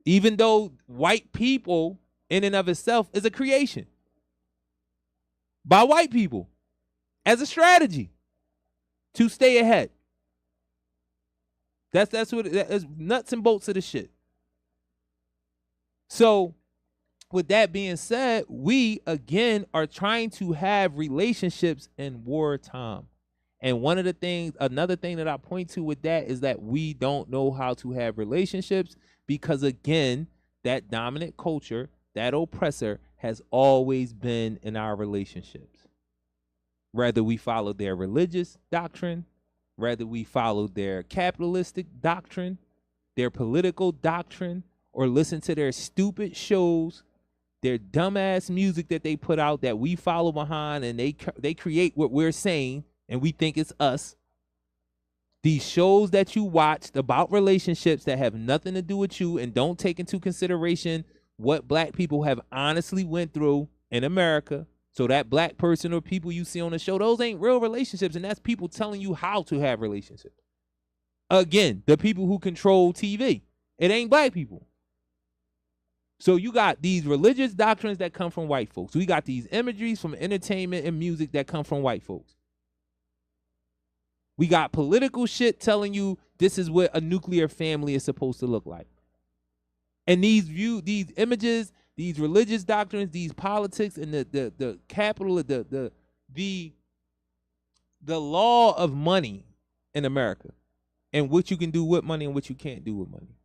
even though white people in and of itself is a creation by white people as a strategy to stay ahead. That's what that is, nuts and bolts of the shit. So with that being said, we again are trying to have relationships in wartime. And another thing that I point to with that is that we don't know how to have relationships because, again, that dominant culture, that oppressor has always been in our relationships. Whether we follow their religious doctrine, whether we follow their capitalistic doctrine, their political doctrine, or listen to their stupid shows, their dumbass music that they put out that we follow behind, and they create what we're saying, and we think it's us. These shows that you watched about relationships that have nothing to do with you and don't take into consideration what black people have honestly went through in America. So that black person or people you see on the show, those ain't real relationships, and that's people telling you how to have relationships. Again, the people who control TV. It ain't black people. So you got these religious doctrines that come from white folks. We got these imageries from entertainment and music that come from white folks. We got political shit telling you this is what a nuclear family is supposed to look like. And these images, these religious doctrines, these politics, and the capital, the law of money in America, and what you can do with money and what you can't do with money.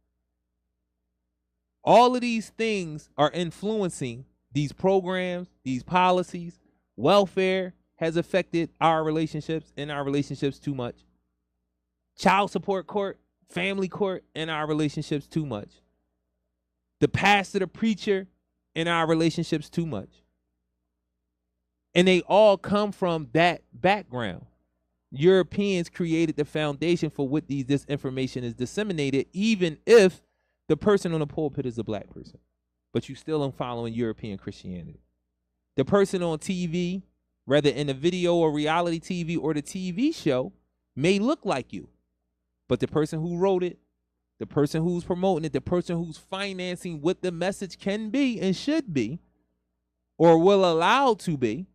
All of these things are influencing these programs, these policies. Welfare has affected our relationships and our relationships too much. Child support court, family court, and our relationships too much. The pastor, the preacher, and our relationships too much. And they all come from that background. Europeans created the foundation for what this information is disseminated, even if the person on the pulpit is a black person. But you still are following European Christianity. The person on TV, whether in the video or reality TV or the TV show, may look like you. But the person who wrote it, the person who's promoting it, the person who's financing what the message can be and should be, or will allow to be,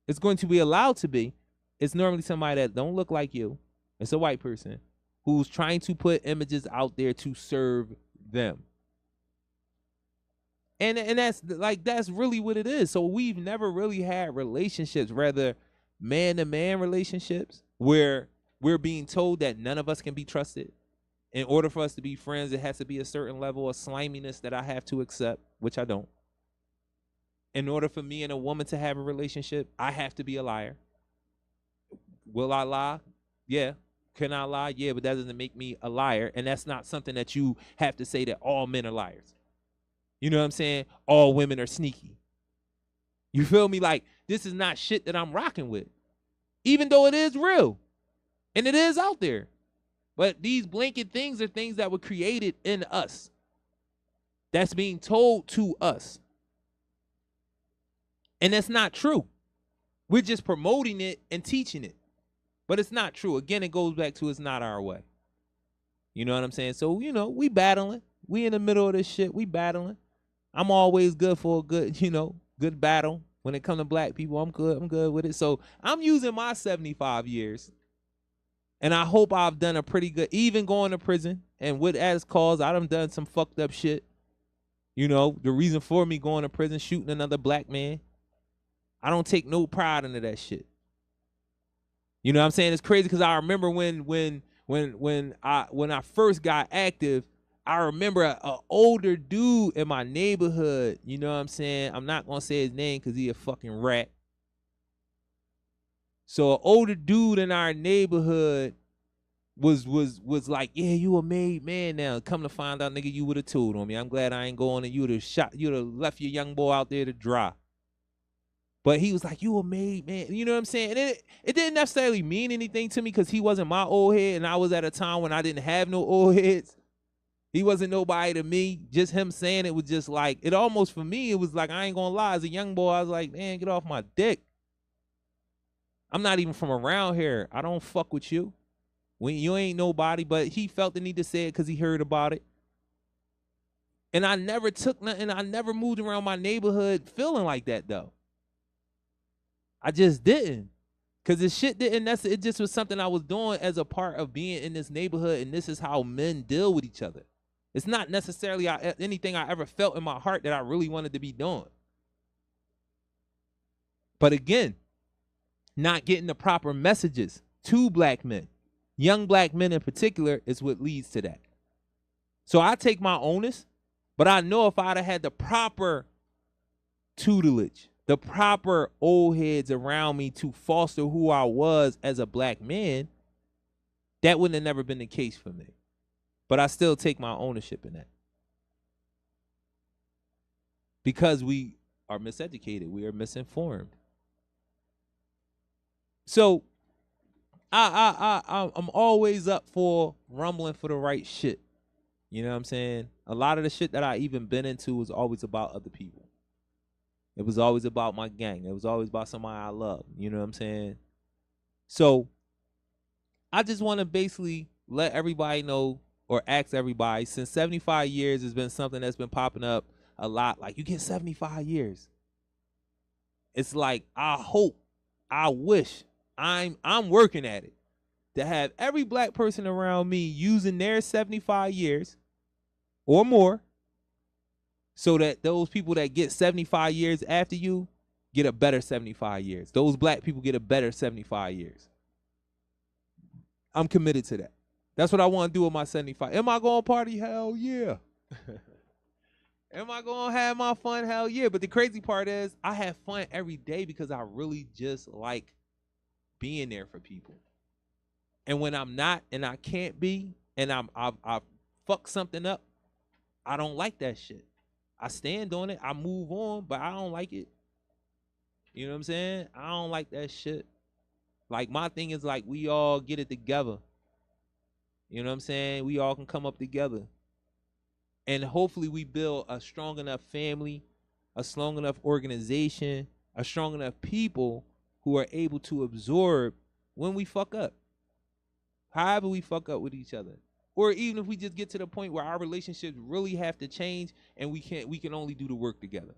it's going to be allowed to be, it's normally somebody that don't look like you. It's a white person who's trying to put images out there to serve them. And that's really what it is. So we've never really had relationships, rather man-to-man relationships, where we're being told that none of us can be trusted. In order for us to be friends, it has to be a certain level of sliminess that I have to accept, which I don't. In order for me and a woman to have a relationship, I have to be a liar. Will I lie? Yeah. Can I lie? Yeah, but that doesn't make me a liar. And that's not something that you have to say that all men are liars. You know what I'm saying? All women are sneaky. You feel me? Like, this is not shit that I'm rocking with. Even though it is real. And it is out there. But these blanket things are things that were created in us. That's being told to us. And that's not true. We're just promoting it and teaching it. But it's not true. Again, it goes back to it's not our way. You know what I'm saying? So, we battling. We in the middle of this shit. We battling. I'm always good for a good battle. When it comes to black people, I'm good with it. So I'm using my 75 years. And I hope I've done a pretty good, even going to prison. And with as cause, I done some fucked up shit. The reason for me going to prison, shooting another black man. I don't take no pride into that shit. You know what I'm saying? It's crazy because I remember when I first got active, I remember an older dude in my neighborhood. You know what I'm saying? I'm not gonna say his name because he a fucking rat. So an older dude in our neighborhood was like, yeah, you a made man now. Come to find out, nigga, you would have told on me. I'm glad I ain't going and you'd have left your young boy out there to dry. But he was like, you a made man. You know what I'm saying? And it didn't necessarily mean anything to me because he wasn't my old head. And I was at a time when I didn't have no old heads. He wasn't nobody to me. Just him saying it was just like, it almost for me, it was like, I ain't gonna lie. As a young boy, I was like, man, get off my dick. I'm not even from around here. I don't fuck with you. When you ain't nobody. But he felt the need to say it because he heard about it. And I never took nothing. I never moved around my neighborhood feeling like that, though. I just didn't. Because the shit didn't, it just was something I was doing as a part of being in this neighborhood, and this is how men deal with each other. It's not necessarily anything I ever felt in my heart that I really wanted to be doing. But again, not getting the proper messages to black men, young black men in particular, is what leads to that. So I take my onus, but I know if I'd have had the proper tutelage, the proper old heads around me to foster who I was as a black man, that wouldn't have never been the case for me. But I still take my ownership in that. Because we are miseducated. We are misinformed. So I'm always up for rumbling for the right shit. You know what I'm saying? A lot of the shit that I even been into was always about other people. It was always about my gang. It was always about somebody I love. You know what I'm saying? So I just want to basically let everybody know or ask everybody, since 75 years has been something that's been popping up a lot. Like, you get 75 years. It's like, I hope, I wish, I'm working at it, to have every black person around me using their 75 years or more, so that those people that get 75 years after you get a better 75 years. Those black people get a better 75 years. I'm committed to that. That's what I want to do with my 75. Am I going to party? Hell yeah. Am I gonna have my fun? Hell yeah. But the crazy part is I have fun every day because I really just like being there for people. And when I'm not and I can't be and I've fucked something up, I don't like that shit. I stand on it, I move on, but I don't like it. You know what I'm saying? I don't like that shit. Like my thing is like we all get it together. You know what I'm saying? We all can come up together. And hopefully we build a strong enough family, a strong enough organization, a strong enough people who are able to absorb when we fuck up. However we fuck up with each other. Or even if we just get to the point where our relationships really have to change and we can only do the work together.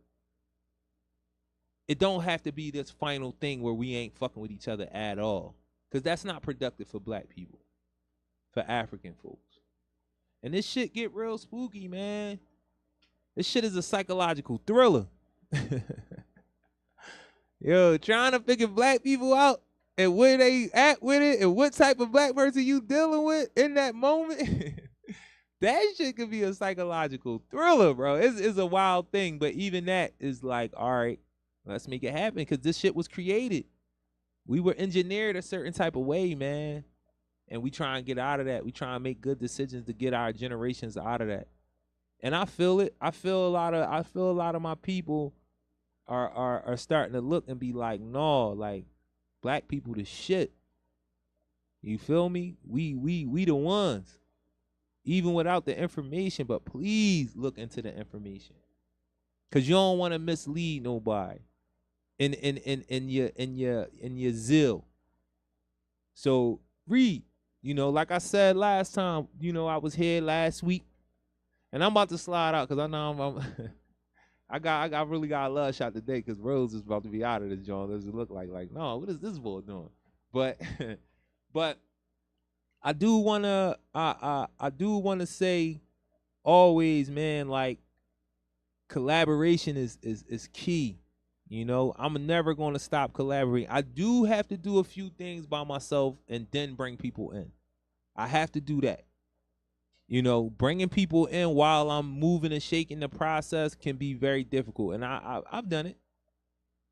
It don't have to be this final thing where we ain't fucking with each other at all. Because that's not productive for black people. For African folks. And this shit get real spooky, man. This shit is a psychological thriller. Yo, trying to figure black people out and where they at with it and what type of black person you dealing with in that moment. That shit could be a psychological thriller, bro. It's a wild thing, but even that is like, all right, let's make it happen because this shit was created. We were engineered a certain type of way, man. And we try and get out of that. We try and make good decisions to get our generations out of that. And I feel it. I feel a lot of my people are starting to look and be like, no, like black people the shit. You feel me? We the ones. Even without the information, but please look into the information. Cause you don't want to mislead nobody in your zeal. So read. You know, like I said last time, you know, I was here last week, and I'm about to slide out because I know I really got a love shot today because Rose is about to be out of this joint. Does it look like no? What is this boy doing? But but I do wanna say always, man, like collaboration is key. You know, I'm never going to stop collaborating. I do have to do a few things by myself and then bring people in. I have to do that. You know, bringing people in while I'm moving and shaking the process can be very difficult. And I've done it.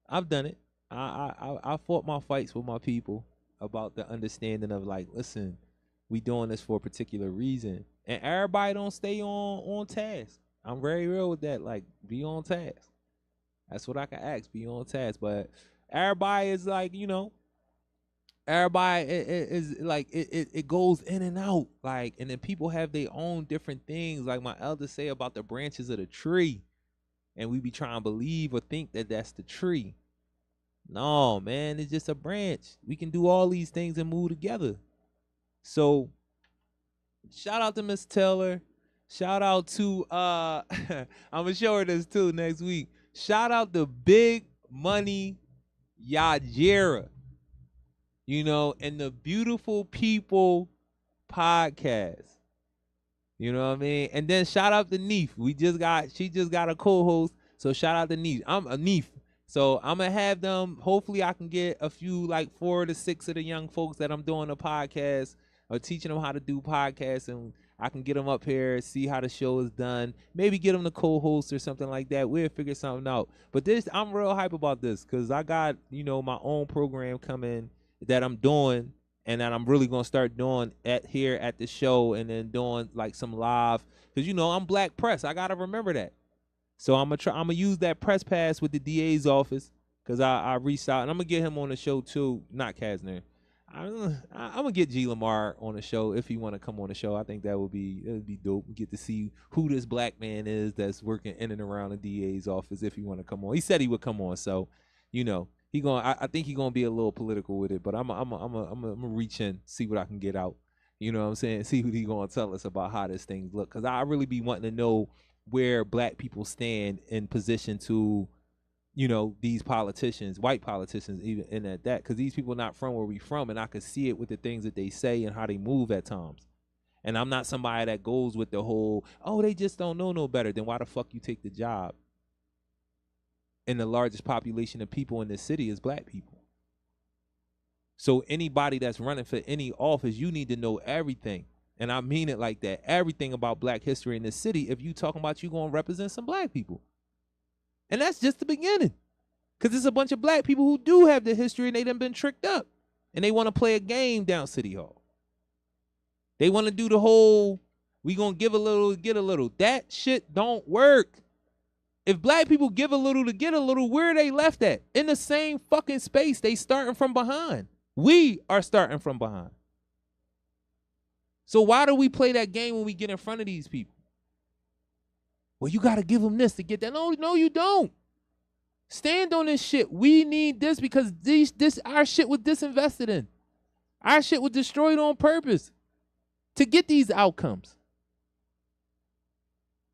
I've done it. I fought my fights with my people about the understanding of like, listen, we doing this for a particular reason. And everybody don't stay on task. I'm very real with that. Like, be on task. That's what I can ask, be on task. But everybody is like, you know, everybody is like, it goes in and out. Like, and then people have their own different things. Like my elders say about the branches of the tree. And we be trying to believe or think that that's the tree. No, man, it's just a branch. We can do all these things and move together. So, shout out to Miss Taylor. Shout out to, I'm going to show her this too next week. Shout out to Big Money Yajira, you know, and the Beautiful People podcast. You know what I mean? And then shout out to Neef. She just got a co-host. So shout out to Neef. I'm a Neef. So I'm going to have them. Hopefully I can get a few, like 4 to 6 of the young folks that I'm doing a podcast or teaching them how to do podcasts, and I can get them up here, see how the show is done. Maybe get them to co-host or something like that. We'll figure something out. But I'm real hype about this because I got, you know, my own program coming that I'm doing and that I'm really going to start doing here at the show and then doing like some live. Because, you know, I'm black press. I got to remember that. So I'm going to use that press pass with the DA's office because I reached out. And I'm going to get him on the show too. Not Kasner. I'm gonna get G Lamar on the show if he want to come on the show. I think it would be dope. We get to see who this black man is that's working in and around the DA's office if he want to come on. He said he would come on, so you know I think he's gonna be a little political with it. But I'm gonna reach in, see what I can get out. You know what I'm saying? See what he gonna tell us about how this thing look. Cause I really be wanting to know where black people stand in position to, you know, these politicians, white politicians, even in that, because these people not from where we from, and I can see it with the things that they say and how they move at times. And I'm not somebody that goes with the whole, oh, they just don't know no better. Then why the fuck you take the job? And the largest population of people in this city is black people. So anybody that's running for any office, you need to know everything. And I mean it like that. Everything about black history in this city, if you talking about you going to represent some black people. And that's just the beginning. Because it's a bunch of black people who do have the history and they done been tricked up. And they want to play a game down City Hall. They want to do the whole, we going to give a little to get a little. That shit don't work. If black people give a little to get a little, where are they left at? In the same fucking space. They starting from behind. We are starting from behind. So why do we play that game when we get in front of these people? Well, you got to give them this to get that. No, you don't. Stand on this shit. We need this because our shit was disinvested in. Our shit was destroyed on purpose to get these outcomes.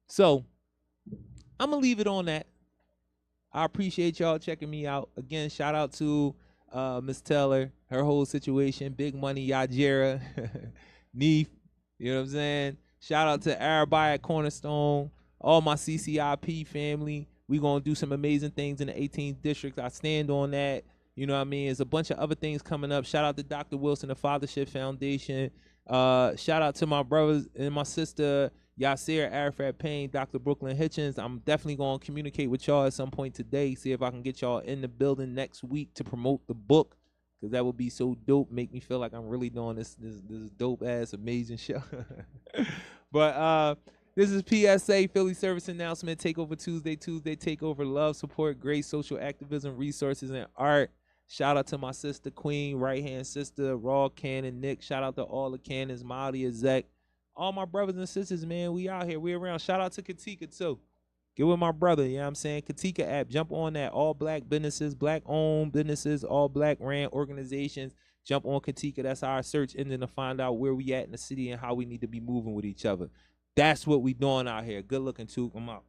So I'm going to leave it on that. I appreciate y'all checking me out. Again, shout out to Miss Taylor, her whole situation, Big Money, Yajira, Neef, you know what I'm saying? Shout out to everybody at Cornerstone, all my CCIP family. We going to do some amazing things in the 18th district. I stand on that. You know what I mean? There's a bunch of other things coming up. Shout out to Dr. Wilson, the Fathership Foundation. Shout out to my brothers and my sister, Yasir Arafat Payne, Dr. Brooklyn Hitchens. I'm definitely going to communicate with y'all at some point today, see if I can get y'all in the building next week to promote the book, because that would be so dope. Make me feel like I'm really doing this dope-ass, amazing show. But this is PSA, Philly Service Announcement, Takeover Tuesday, Takeover Love, Support, Grace, Social Activism, Resources, and Art. Shout out to my sister, Queen, right-hand sister, Raw Cannon, Nick. Shout out to all the cannons, Molly, Zach. All my brothers and sisters, man, we out here. We around. Shout out to Katika, too. Get with my brother, you know what I'm saying? Katika app, jump on that. All black businesses, black-owned businesses, all black-ran organizations. Jump on Katika. That's our search engine to find out where we at in the city and how we need to be moving with each other. That's what we doing out here. Good looking, too. I'm out.